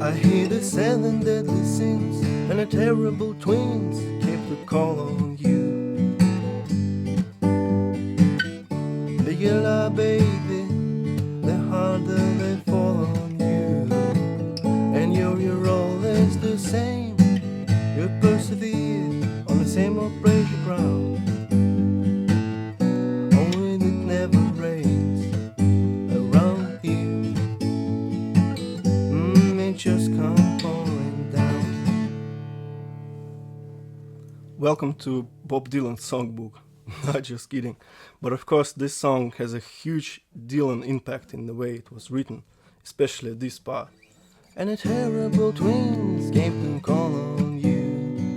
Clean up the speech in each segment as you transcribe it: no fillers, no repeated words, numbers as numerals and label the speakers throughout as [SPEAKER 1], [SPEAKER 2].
[SPEAKER 1] I hear the seven deadly sins, and the terrible twins keep the call on you. The yellow baby, the harder they fall on you. And you're always the same, you persevere on the same old pressure ground. Only it never rains around you. It just comes pouring down. Welcome to Bob Dylan's Songbook. Not just kidding. But of course this song has a huge Dylan impact in the way it was written, especially this part. And the terrible twins came to call on you.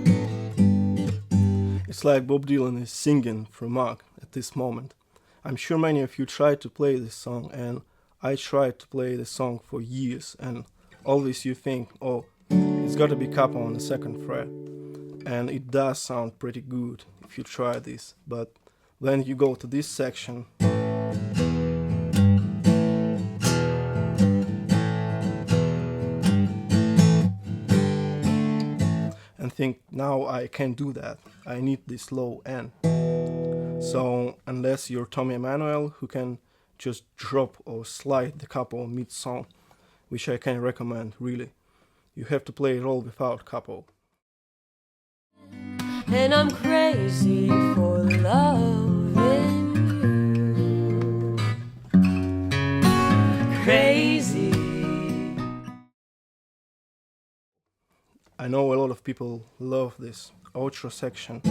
[SPEAKER 1] It's like Bob Dylan is singing for Mark at this moment. I'm sure many of you tried to play this song, and I tried to play the song for years, and always you think, oh, it's gotta be capo on the second fret. And it does sound pretty good if you try this, but when you go to this section and think, now I can't do that, I need this low end. So unless you're Tommy Emmanuel, who can just drop or slide the capo mid-song, which I can recommend really, you have to play it all without capo.
[SPEAKER 2] And I'm crazy for loving you. Crazy.
[SPEAKER 1] I know a lot of people love this outro section.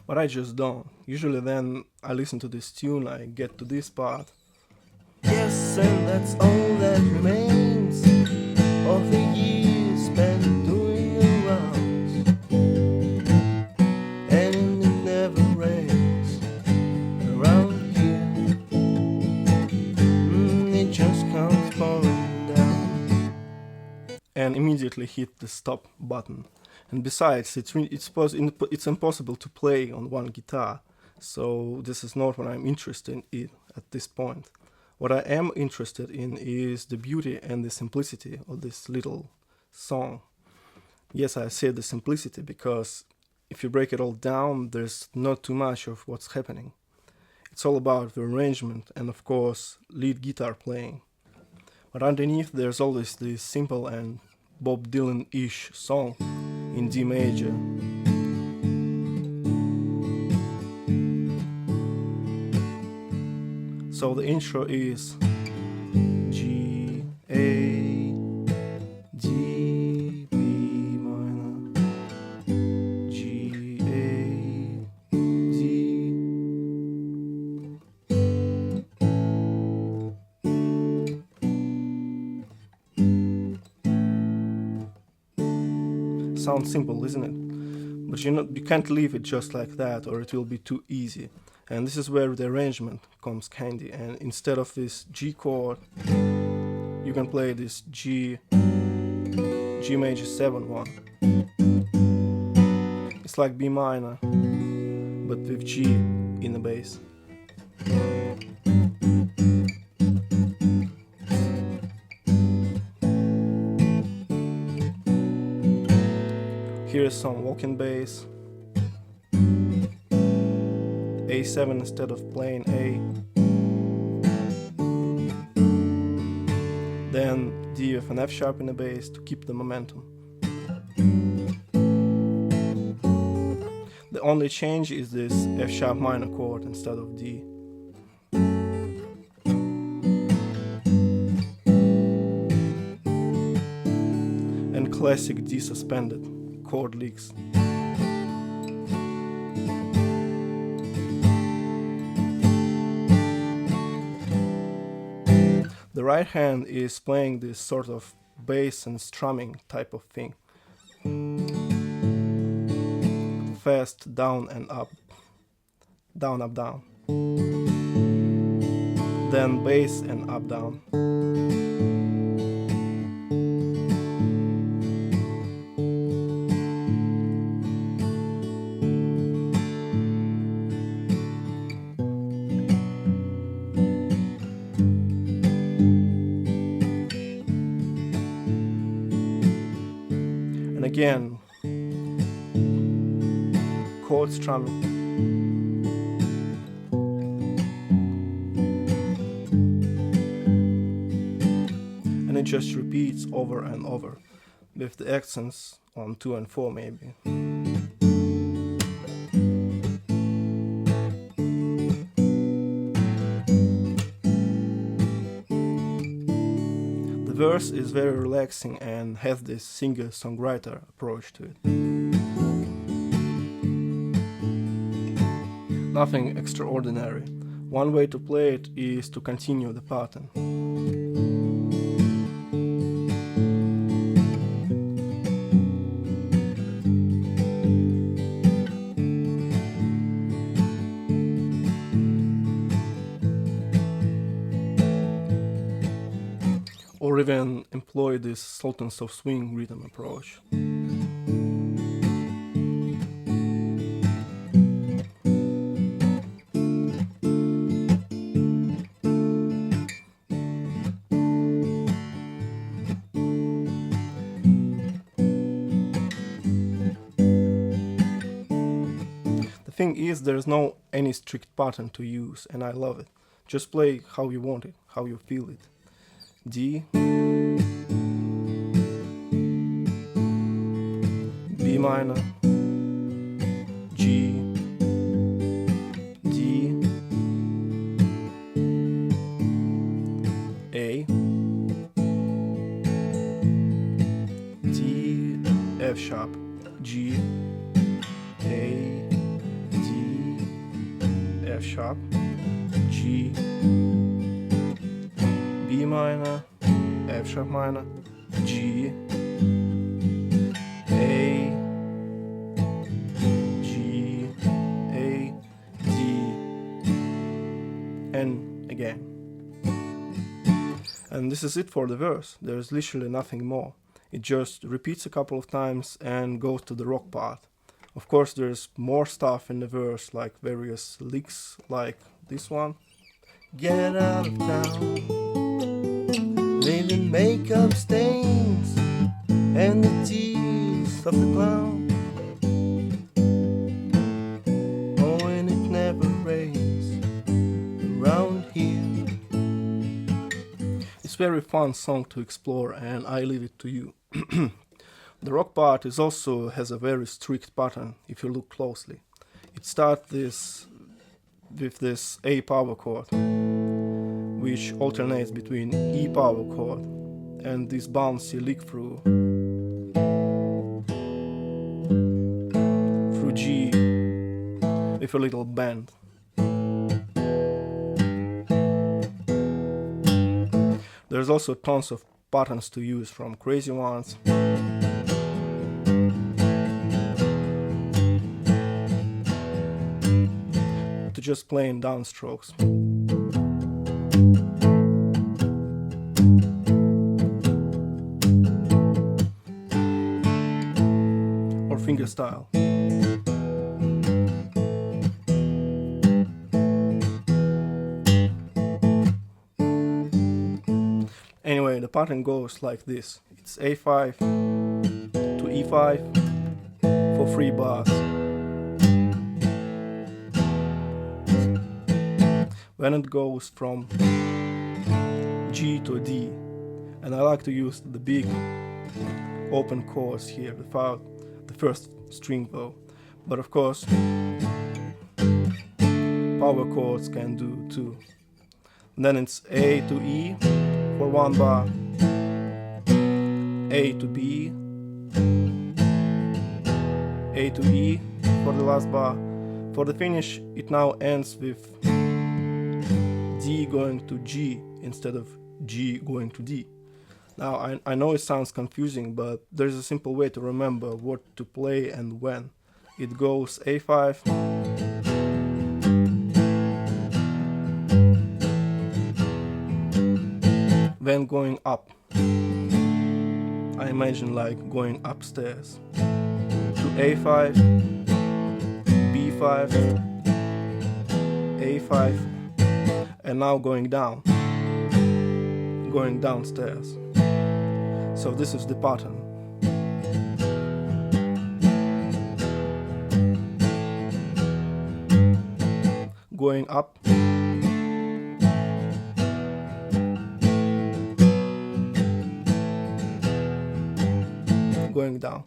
[SPEAKER 1] But I just don't. Usually then I listen to this tune, I get to this part. Yes, and that's all that remains of the years spent doing the rounds. And it never rains around here. It just comes pouring down. And immediately hit the stop button. And besides, it's impossible to play on one guitar, so this is not what I'm interested in at this point. What I am interested in is the beauty and the simplicity of this little song. Yes, I said the simplicity because if you break it all down, there's not too much of what's happening. It's all about the arrangement and, of course, lead guitar playing. But underneath there's always this simple and Bob Dylan-ish song in D major. So the intro is G, A, D, B minor, G, A, D. Sounds simple, isn't it? But you can't leave it just like that, or it will be too easy. And this is where the arrangement comes handy. And instead of this G chord, you can play this G major 7-1. It's like B minor, but with G in the bass. Here is some walking bass. A7 instead of plain A. Then D with an F sharp in the bass to keep the momentum. The only change is this F sharp minor chord instead of D. And classic D suspended chord licks. The right hand is playing this sort of bass and strumming type of thing. Fast, down and up. Down, up, down. Then bass and up, down. again, chord strumming. And it just repeats over and over, with the accents on 2 and 4 maybe. The verse is very relaxing and has this singer-songwriter approach to it. Nothing extraordinary. One way to play it is to continue the pattern. Or even employ this Sultans of Swing rhythm approach. The thing is, there's no any strict pattern to use, and I love it. Just play how you want it, how you feel it. D, B minor, G, D, A, D, F sharp, G, A, D, F sharp, G, B minor, F sharp minor, G, A, G, A, D, and again. And this is it for the verse. There's literally nothing more. It just repeats a couple of times and goes to the rock part. Of course, there's more stuff in the verse, like various licks, like this one. Get out of town, leaving makeup stains and the tears of the clown. Oh, and it never rains around here. It's a very fun song to explore, and I leave it to you. The rock part has a very strict pattern if you look closely. It starts with this A power chord, which alternates between E power chord and this bouncy lick through G with a little bend. There's also tons of patterns to use, from crazy ones to just plain downstrokes. Or fingerstyle. Anyway, the pattern goes like this. It's A5 to E5 for 3 bars. Then it goes from G to D, and I like to use the big open chords here without the first string though. But of course, power chords can do too. And then it's A to E for 1 bar, A to B, A to E for the last bar. For the finish, it now ends with D going to G instead of G going to D. Now I know it sounds confusing, but there's a simple way to remember what to play and when. It goes A5, then going up. I imagine like going upstairs to A5, B5, A5, and now going down, going downstairs. So this is the pattern. going up, going down.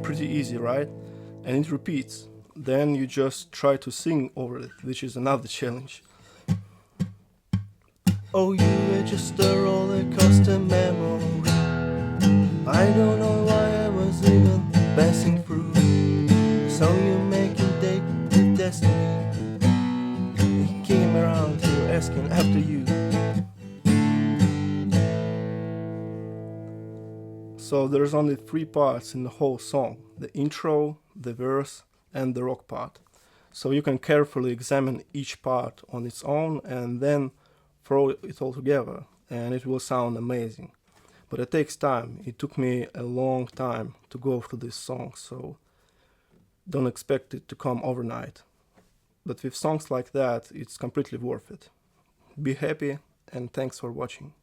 [SPEAKER 1] Pretty easy, right? And it repeats. Then you just try to sing over it, which is another challenge. Oh, you were just a roller coaster memory. I don't know why I was even passing through. So you making date with destiny. He came around here asking after you. So there's only 3 parts in the whole song: the intro, the verse, and the rock part. So you can carefully examine each part on its own and then throw it all together, and it will sound amazing. But it takes time. It took me a long time to go through this song, so don't expect it to come overnight. But with songs like that, it's completely worth it. Be happy, and thanks for watching.